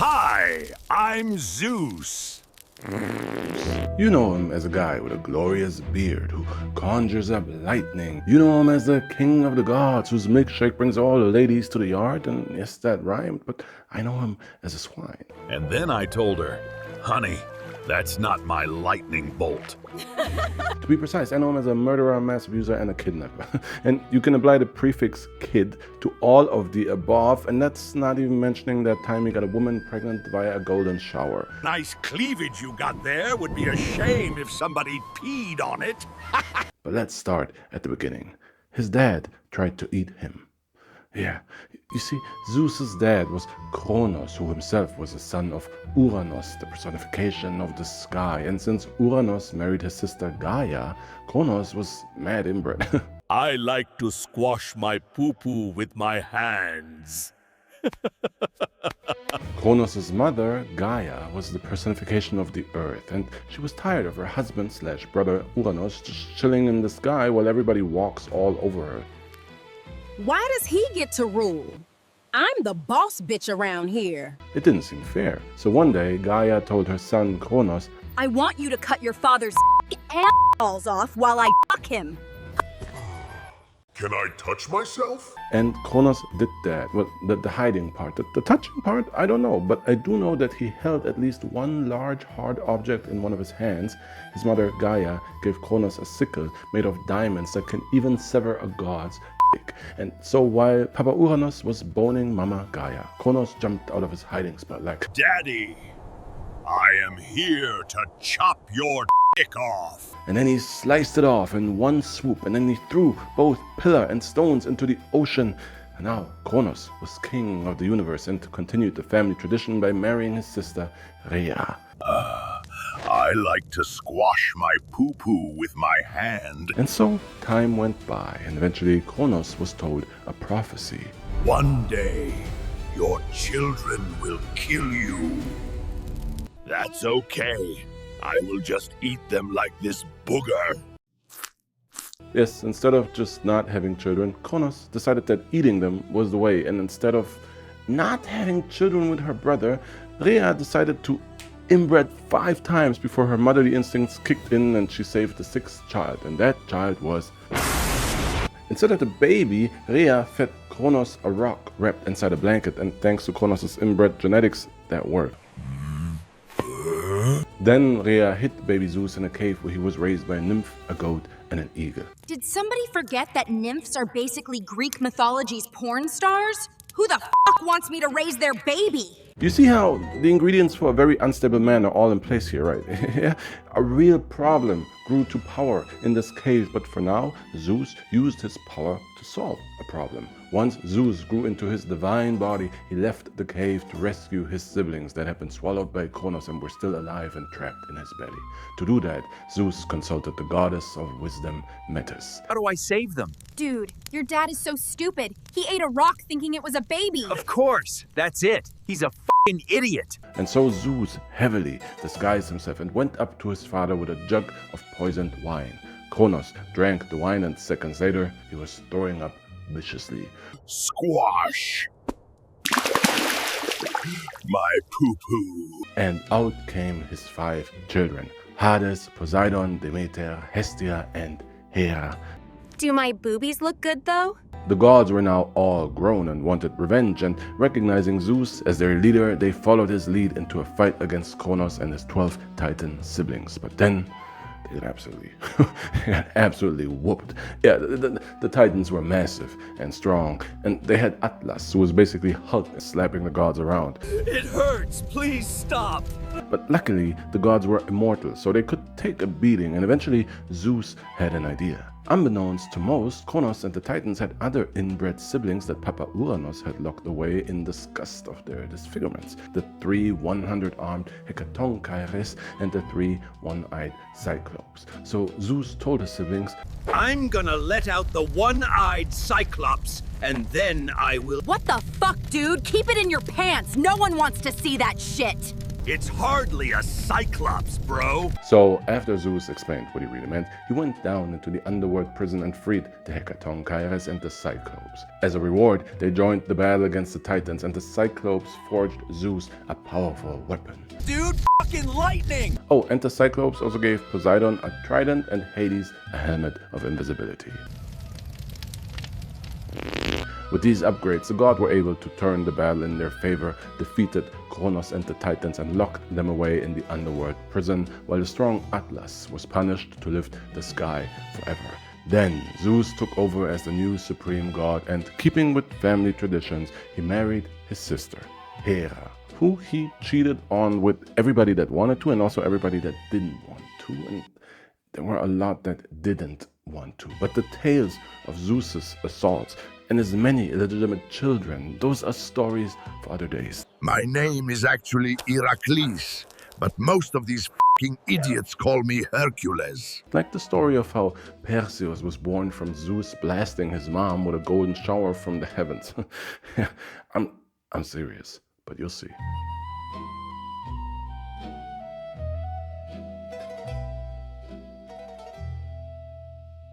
Hi, I'm Zeus. You know him as a guy with a glorious beard who conjures up lightning. You know him as the king of the gods whose milkshake brings all the ladies to the yard. And yes, that rhymed, but I know him as a swine. And then I told her, honey, that's not my lightning bolt. To be precise, I know him as a murderer, mass abuser, and a kidnapper. And you can apply the prefix kid to all of the above, and that's not even mentioning that time he got a woman pregnant via a golden shower. Nice cleavage you got there. Would be a shame if somebody peed on it. But let's start at the beginning. His dad tried to eat him. Yeah, you see, Zeus's dad was Kronos, who himself was a son of Uranos, the personification of the sky. And since Uranos married his sister Gaia, Kronos was mad inbred. I like to squash my poo-poo with my hands. Kronos' mother, Gaia, was the personification of the earth, and she was tired of her husband/brother Uranos just chilling in the sky while everybody walks all over her. Why does he get to rule? I'm the boss bitch around here. It didn't seem fair. So one day, Gaia told her son Kronos, I want you to cut your father's balls off while I fuck him. Can I touch myself? and Kronos did that. Well, the hiding part. The touching part, I don't know, but I do know that he held at least one large hard object in one of his hands. His mother, Gaia, gave Kronos a sickle made of diamonds that can even sever a god's dick. And so while Papa Uranos was boning Mama Gaia, Kronos jumped out of his hiding spot like, Daddy, I am here to chop your dick off. And then he sliced it off in one swoop, and then he threw both pillar and stones into the ocean. And now Kronos was king of the universe and continued the family tradition by marrying his sister Rhea. I like to squash my poo-poo with my hand. And so time went by, and eventually Kronos was told a prophecy. One day, your children will kill you. That's okay. I will just eat them like this booger. Yes, instead of just not having children, Kronos decided that eating them was the way, and instead of not having children with her brother, Rhea decided to inbred 5 times before her motherly instincts kicked in and she saved the 6th child, and that child was... Instead of the baby, Rhea fed Kronos a rock wrapped inside a blanket, and thanks to Kronos' inbred genetics, that worked. Then Rhea hid baby Zeus in a cave where he was raised by a nymph, a goat, and an eagle. Did somebody forget that nymphs are basically Greek mythology's porn stars? Who the fuck wants me to raise their baby? You see how the ingredients for a very unstable man are all in place here, right? Yeah, a real problem grew to power in this cave, but for now, Zeus used his power to solve a problem. Once Zeus grew into his divine body, he left the cave to rescue his siblings that had been swallowed by Kronos and were still alive and trapped in his belly. To do that, Zeus consulted the goddess of wisdom, Menace. How do I save them? Dude, your dad is so stupid. He ate a rock thinking it was a baby. Of course, that's it. He's a f***ing idiot. And so Zeus heavily disguised himself and went up to his father with a jug of poisoned wine. Kronos drank the wine, and seconds later, he was throwing up viciously. Squash my poo-poo. And out came his 5 children: Hades, Poseidon, Demeter, Hestia, and Hera. Do my boobies look good though? The gods were now all grown and wanted revenge, and recognizing Zeus as their leader, they followed his lead into a fight against Kronos and his 12 Titan siblings. But then they got absolutely whooped. Yeah, the Titans were massive and strong, and they had Atlas, who was basically Hulk slapping the gods around. It hurts. Please stop. But luckily, the gods were immortal, so they could take a beating, and eventually Zeus had an idea. Unbeknownst to most, Kronos and the Titans had other inbred siblings that Papa Uranos had locked away in disgust of their disfigurements. The 3 100-armed Hekatonchires and the 3 one-eyed Cyclops. So Zeus told his siblings, I'm gonna let out the one-eyed Cyclops, and then I will... What the fuck, dude? Keep it in your pants. No one wants to see that shit. It's hardly a Cyclops, bro. So, after Zeus explained what he really meant, he went down into the underworld prison and freed the Hekatonchires and the Cyclopes. As a reward, they joined the battle against the Titans, and the Cyclopes forged Zeus a powerful weapon. Dude, fucking lightning! Oh, and the Cyclopes also gave Poseidon a trident and Hades a helmet of invisibility. With these upgrades, the gods were able to turn the battle in their favor, defeated Kronos and the Titans, and locked them away in the underworld prison, while the strong Atlas was punished to lift the sky forever. Then Zeus took over as the new supreme god, and keeping with family traditions, he married his sister, Hera, who he cheated on with everybody that wanted to and also everybody that didn't want to. And there were a lot that didn't want to. But the tales of Zeus's assaults and his many illegitimate children, those are stories for other days. My name is actually Heracles, but most of these f***ing idiots call me Hercules. Like the story of how Perseus was born from Zeus blasting his mom with a golden shower from the heavens. I'm serious, but you'll see.